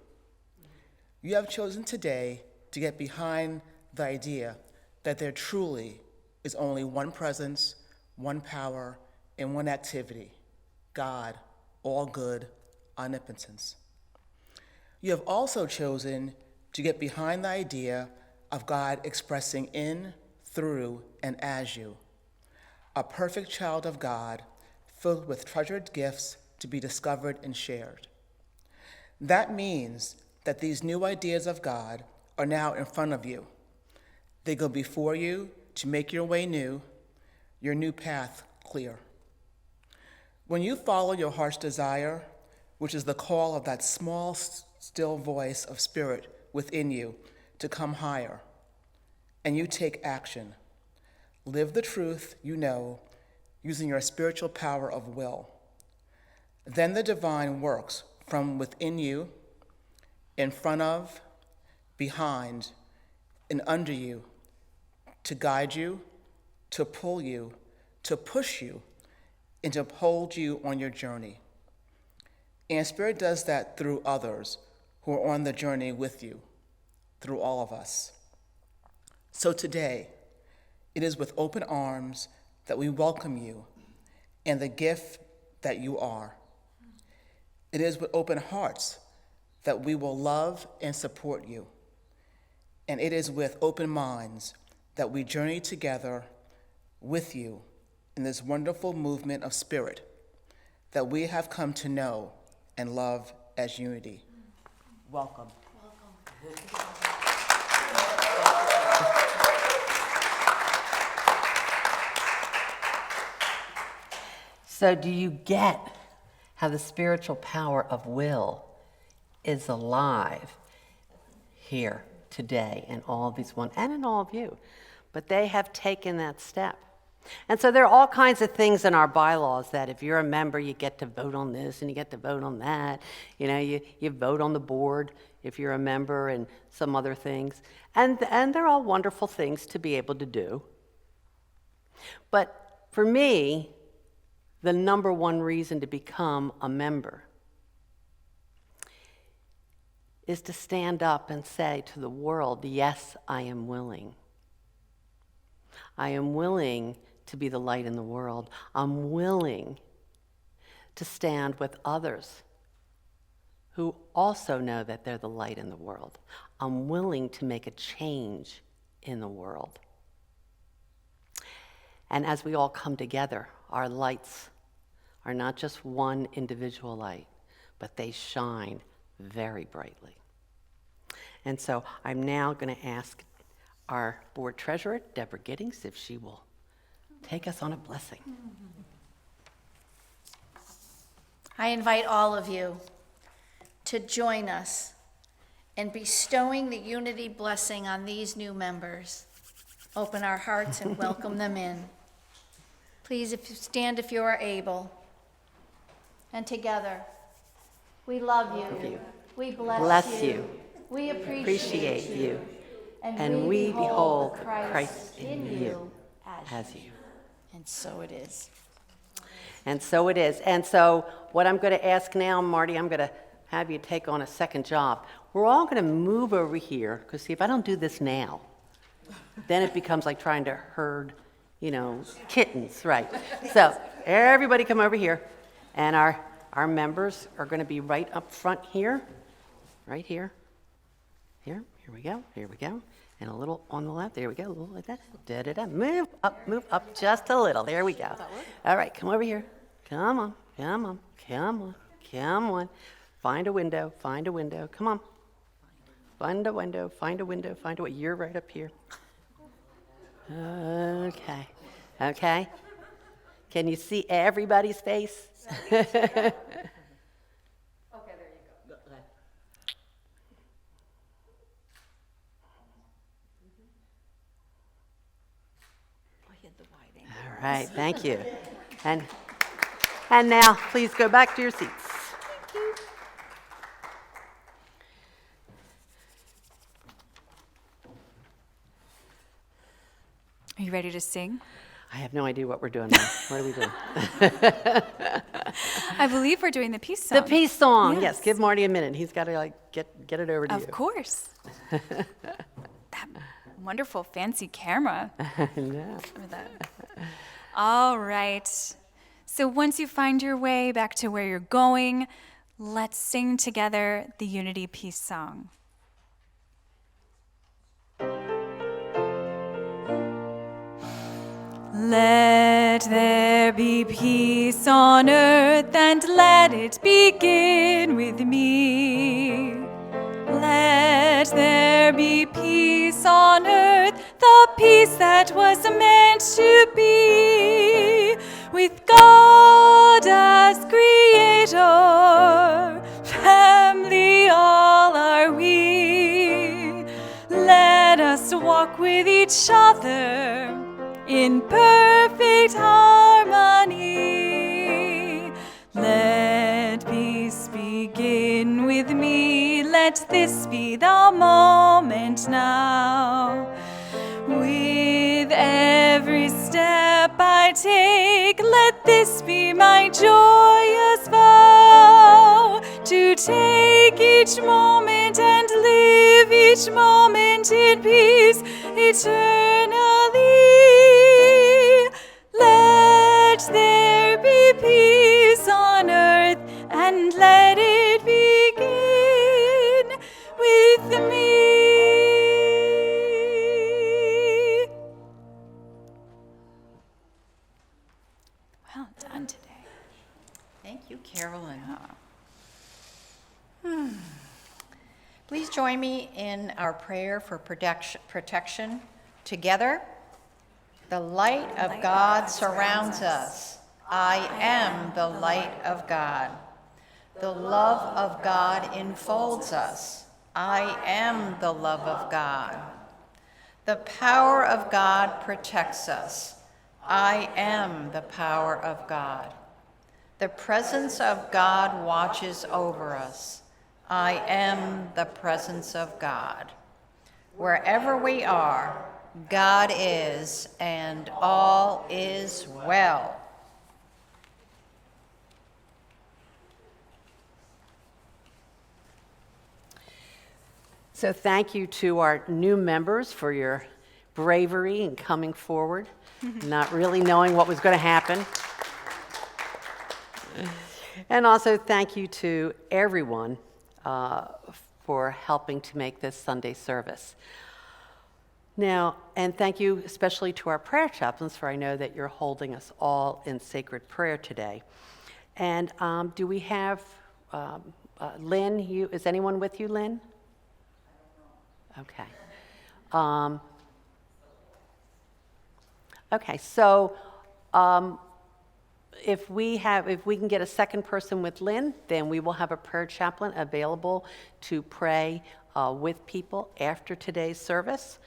You have chosen today to get behind the idea that there truly is only one presence, one power, and one activity, God, all good, omnipotence. You have also chosen to get behind the idea of God expressing in, through, and as you, a perfect child of God filled with treasured gifts to be discovered and shared. That means that these new ideas of God are now in front of you. They go before you to make your way new, your new path clear. When you follow your heart's desire, which is the call of that small, still voice of spirit within you to come higher, and you take action, live the truth you know using your spiritual power of will, then the divine works from within you, in front of, behind, and under you, to guide you, to pull you, to push you, and to hold you on your journey. And Spirit does that through others who are on the journey with you, through all of us. So today, it is with open arms that we welcome you and the gift that you are. It is with open hearts that we will love and support you. And it is with open minds that we journey together with you in this wonderful movement of spirit that we have come to know and love as unity. Welcome. So do you get how the spiritual power of will is alive here today in all of these one and in all of you? But they have taken that step. And so there are all kinds of things in our bylaws that if you're a member, you get to vote on this and you get to vote on that. You know, you vote on the board if you're a member and some other things. And they're all wonderful things to be able to do. But for me, the number one reason to become a member is to stand up and say to the world, yes, I am willing. I am willing to be the light in the world. I'm willing to stand with others who also know that they're the light in the world. I'm willing to make a change in the world. And as we all come together, our lights are not just one individual light, but they shine very brightly. And so I'm now going to ask our board treasurer, Deborah Giddings, if she will take us on a blessing. I invite all of you to join us in bestowing the unity blessing on these new members. Open our hearts and welcome them in. Please, if you stand if you are able. And together, we love you. We bless you. We appreciate you. And we behold Christ in you as you. And so it is. And so it is. And so what I'm going to ask now, Marty, I'm going to have you take on a second job. We're all going to move over here, because see, if I don't do this now, then it becomes like trying to herd, kittens, right? So everybody come over here. And our members are going to be right up front here, right here. Here we go, And a little on the left, there we go, a little like that. Da-da-da. Move up just a little. There we go. All right, come over here. Come on. Find a window. Come on. Find a window. You're right up here. Okay. Can you see everybody's face? Okay, there you go. All right, thank you. And now, please go back to your seats. Are you ready to sing? I have no idea what we're doing now. What are we doing? I believe we're doing the peace song. The peace song. Yes, give Marty a minute. He's got to get it over to you. Of course. That wonderful fancy camera. No. All right. So once you find your way back to where you're going, let's sing together the Unity Peace Song. Let there be peace on earth, and let it begin with me. Let there be peace on earth, the peace that was meant to be, with God as creator, family all are we. Let us walk with each other in perfect harmony. Let peace begin with me. Let this be the moment now. With every step I take, let this be my joyous vow, to take each moment and live each moment in peace eternally. Let there be peace on earth, and let it begin with me. Well done today. Thank you, Carolyn. Please join me in our prayer for protection. Together, the light of God surrounds us. I am the light of God. The love of God enfolds us. I am the love of God. The power of God protects us. I am the power of God. The presence of God watches over us. I am the presence of God. Wherever we are, God is, and all is well. So thank you to our new members for your bravery in coming forward, not really knowing what was going to happen. And also thank you to everyone for helping to make this Sunday service. Now, and thank you especially to our prayer chaplains, for I know that you're holding us all in sacred prayer today. And do we have Lynn? Is anyone with you, Lynn? Okay. Okay, so if we can get a second person with Lynn, then we will have a prayer chaplain available to pray with people after today's service.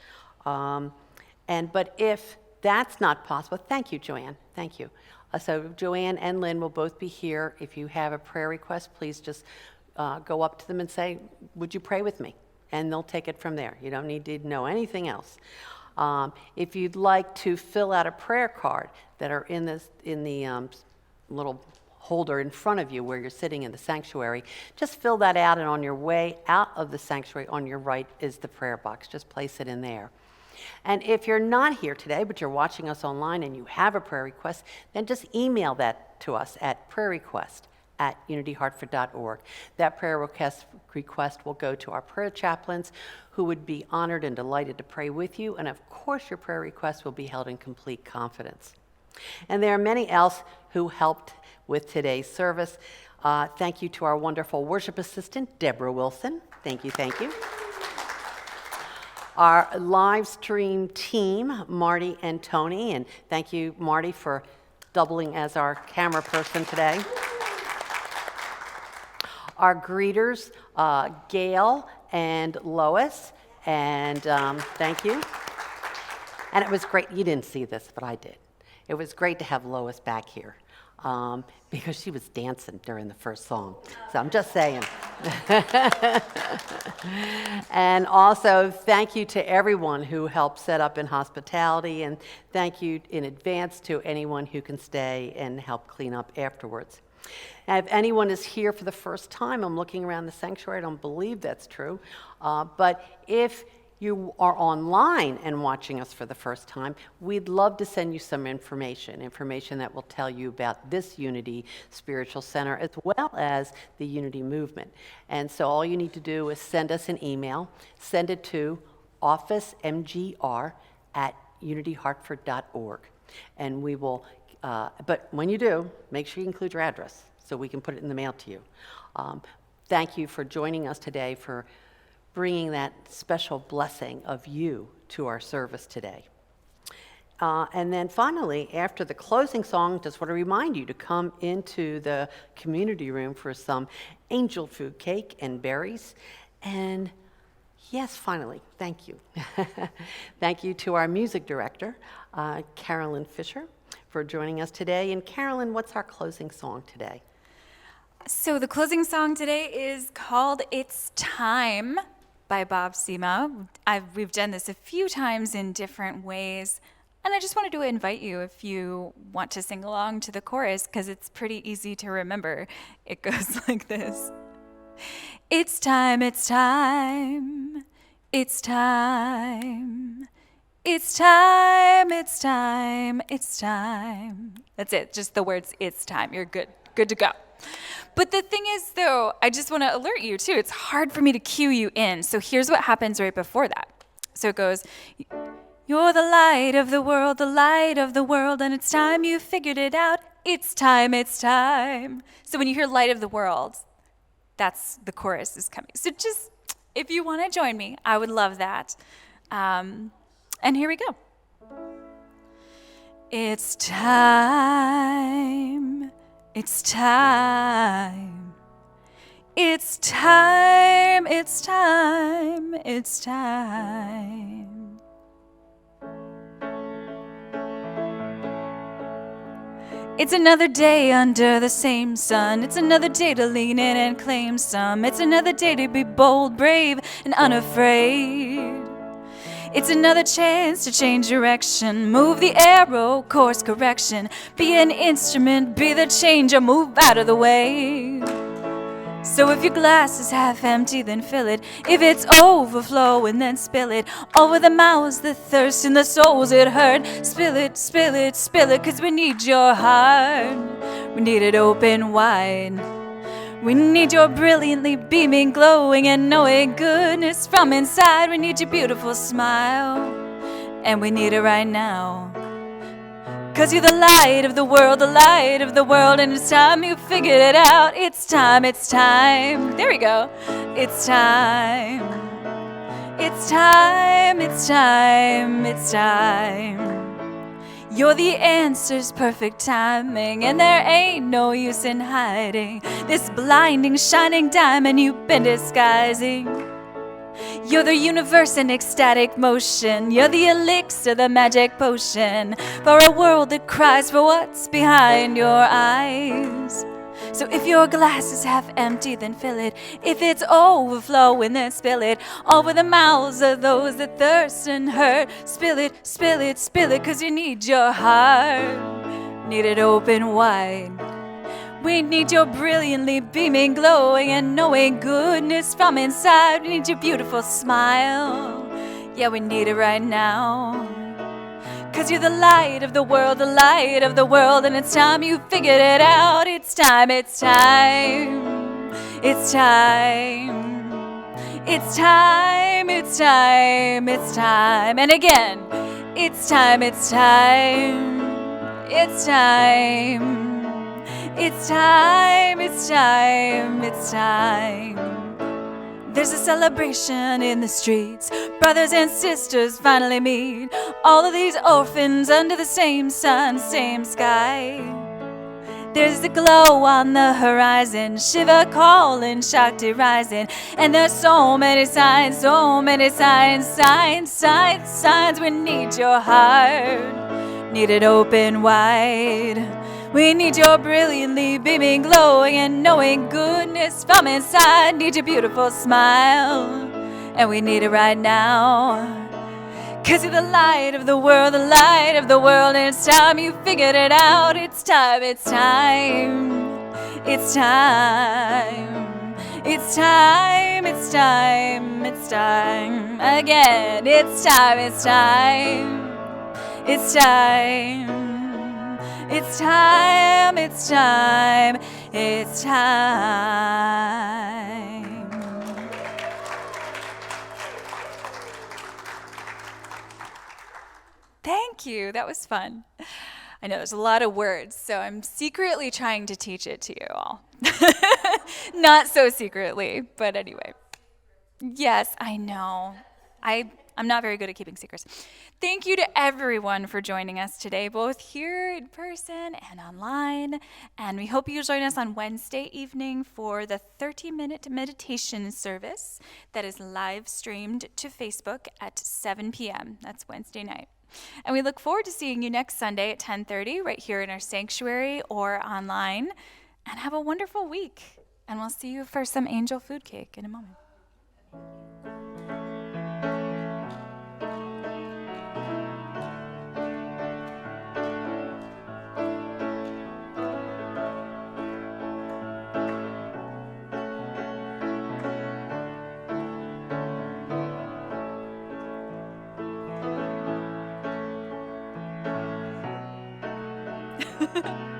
But if that's not possible, thank you, Joanne. Thank you. So Joanne and Lynn will both be here. If you have a prayer request, please just go up to them and say, "Would you pray with me?" And they'll take it from there. You don't need to know anything else. If you'd like to fill out a prayer card that are in the little holder in front of you where you're sitting in the sanctuary, just fill that out, and on your way out of the sanctuary on your right is the prayer box. Just place it in there. And if you're not here today, but you're watching us online and you have a prayer request, then just email that to us at prayerrequest@unityhartford.org. That prayer request will go to our prayer chaplains, who would be honored and delighted to pray with you. And of course, your prayer request will be held in complete confidence. And there are many else who helped with today's service. Thank you to our wonderful worship assistant, Deborah Wilson. Thank you, thank you. Our live stream team, Marty and Tony. And thank you, Marty, for doubling as our camera person today. Our greeters, Gail and Lois, and thank you. And it was great. You didn't see this, but I did. It was great to have Lois back here because she was dancing during the first song. So I'm just saying. And also, thank you to everyone who helped set up in hospitality, and thank you in advance to anyone who can stay and help clean up afterwards. Now, if anyone is here for the first time, I'm looking around the sanctuary, I don't believe that's true, but if you are online and watching us for the first time, we'd love to send you some information that will tell you about this Unity Spiritual Center as well as the Unity Movement. And so all you need to do is send us an email, send it to officemgr@unityhartford.org, and we will, but when you do, make sure you include your address so we can put it in the mail to you. Thank you for joining us today, for bringing that special blessing of you to our service today. And then finally, after the closing song, just want to remind you to come into the community room for some angel food cake and berries. And yes, finally, thank you. Thank you to our music director, Carolyn Fisher, for joining us today. And Carolyn, what's our closing song today? So the closing song today is called "It's Time" by Bob Sema. We've done this a few times in different ways, and I just wanted to invite you, if you want to sing along to the chorus, because it's pretty easy to remember. It goes like this. It's time, it's time, it's time. It's time, it's time, it's time. That's it, just the words, it's time. You're good to go. But the thing is, though, I just want to alert you, too. It's hard for me to cue you in. So here's what happens right before that. So it goes, you're the light of the world, and it's time you figured it out. It's time, it's time. So when you hear light of the world, that's the chorus is coming. So just if you want to join me, I would love that. And here we go. It's time. It's time. It's time. It's time. It's time. It's another day under the same sun. It's another day to lean in and claim some. It's another day to be bold, brave, and unafraid. It's another chance to change direction. Move the arrow, course correction. Be an instrument, be the changer, move out of the way. So if your glass is half empty, then fill it. If it's overflowing, then spill it. Over the mouths that thirst and the souls that hurt. Spill it, spill it, spill it, 'cause we need your heart. We need it open wide. We need your brilliantly beaming, glowing, and knowing goodness from inside. We need your beautiful smile, and we need it right now. 'Cause you're the light of the world, and it's time you figured it out. It's time, it's time. There we go. It's time. It's time, it's time, it's time. You're the answer's perfect timing, and there ain't no use in hiding this blinding, shining diamond you've been disguising. You're the universe in ecstatic motion. You're the elixir, the magic potion for a world that cries for what's behind your eyes. So if your glass is half empty, then fill it. If it's overflowing, then spill it. Over the mouths of those that thirst and hurt. Spill it, spill it, spill it, 'cause you need your heart. Need it open wide. We need your brilliantly beaming, glowing, and knowing goodness from inside. We need your beautiful smile. Yeah, we need it right now. 'Cause you're the light of the world, and it's time you figured it out. It's time, it's time. It's time. It's time, it's time, it's time. And again, it's time, it's time. It's time. It's time, it's time, it's time. There's a celebration in the streets. Brothers and sisters finally meet. All of these orphans under the same sun, same sky. There's the glow on the horizon, Shiva calling, Shakti rising. And there's so many signs, signs. We need your heart, need it open wide. We need your brilliantly beaming, glowing, and knowing goodness from inside. Need your beautiful smile, and we need it right now. 'Cause you're the light of the world, and it's time you figured it out. It's time, it's time. It's time. It's time, it's time, it's time. Again, it's time, it's time. It's time. It's time, it's time, it's time. Thank you. That was fun. I know there's a lot of words, so I'm secretly trying to teach it to you all. Not so secretly, but anyway. Yes, I know. I'm not very good at keeping secrets. Thank you to everyone for joining us today, both here in person and online. And we hope you'll join us on Wednesday evening for the 30-minute meditation service that is live streamed to Facebook at 7 p.m. That's Wednesday night. And we look forward to seeing you next Sunday at 10:30 right here in our sanctuary or online. And have a wonderful week. And we'll see you for some angel food cake in a moment. Ha ha ha.